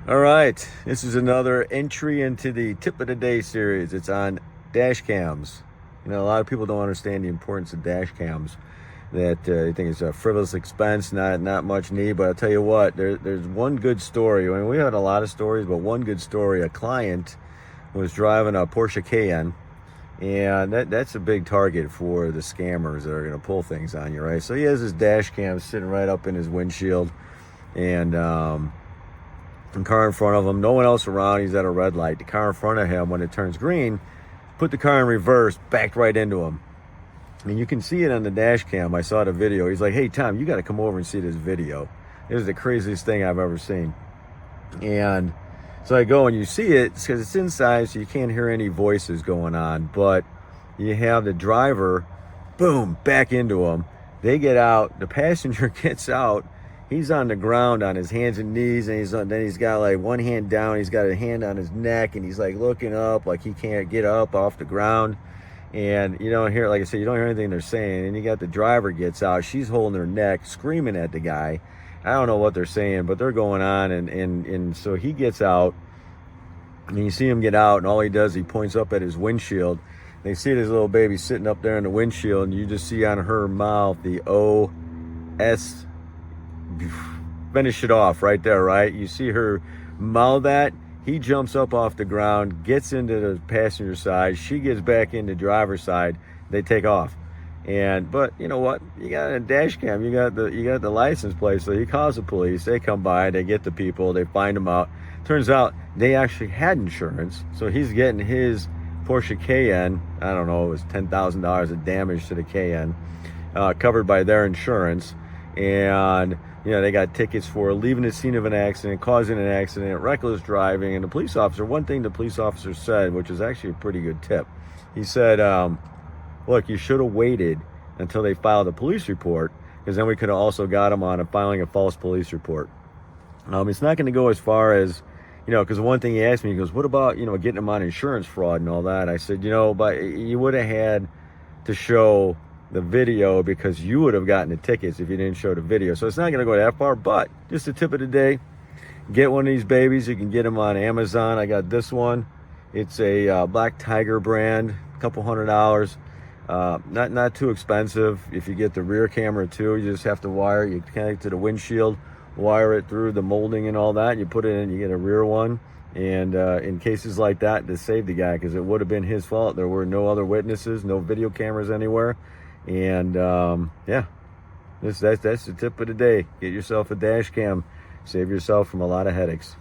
All right, this is another entry into the tip of the day series. It's on dash cams. You know, a lot of people don't understand the importance of dash cams. That they think it's a frivolous expense, not much need. But I'll tell you what, there's one good story. I mean, we had a lot of stories, but one good story. A client was driving a Porsche Cayenne, and that's a big target for the scammers that are going to pull things on you, right? So he has his dash cam sitting right up in his windshield, and the car in front of him, no one else around. He's at a red light. The car in front of him, when it turns green, put the car in reverse, backed right into him. And you can see it on the dash cam. I saw the video. He's like, "Hey, Tom, you got to come over and see this video. This is the craziest thing I've ever seen." And so I go and you see it because it's inside, so you can't hear any voices going on. But you have the driver, boom, back into him. They get out. The passenger gets out. He's on the ground on his hands and knees, and then he's got like one hand down. He's got a hand on his neck, and he's like looking up, like he can't get up off the ground. And you don't hear, like I said, you don't hear anything they're saying. And you got the driver gets out. She's holding her neck, screaming at the guy. I don't know what they're saying, but they're going on. And so he gets out, and you see him get out, and all he does, he points up at his windshield. They see this little baby sitting up there in the windshield, and you just see on her mouth the O-S. Finish it off right there, right? You see her mouth that. He jumps up off the ground, gets into the passenger side. She gets back into driver's side. They take off. But you know what? You got a dash cam. You got the license plate. So he calls the police. They come by. They get the people. They find them out. Turns out they actually had insurance. So he's getting his Porsche Cayenne. I don't know. It was $10,000 of damage to the Cayenne, covered by their insurance. And they got tickets for leaving the scene of an accident, causing an accident, reckless driving. And the police officer, one thing the police officer said, which is actually a pretty good tip, he said, look, you should have waited until they filed a police report, because then we could have also got them on filing a false police report. It's not going to go as far as, because one thing he asked me, he goes, what about, getting them on insurance fraud and all that? I said, but you would have had to show the video, because you would have gotten the tickets if you didn't show the video. So it's not going to go that far, but just a tip of the day, get one of these babies. You can get them on Amazon. I got this one. It's a Black Tiger brand, a couple $100. Not too expensive. If you get the rear camera too, you just have to you connect it to the windshield, wire it through the molding and all that. You put it in, you get a rear one. And in cases like that, to save the guy, because it would have been his fault. There were no other witnesses, no video cameras anywhere. And that's the tip of the day. Get yourself a dash cam. Save yourself from a lot of headaches.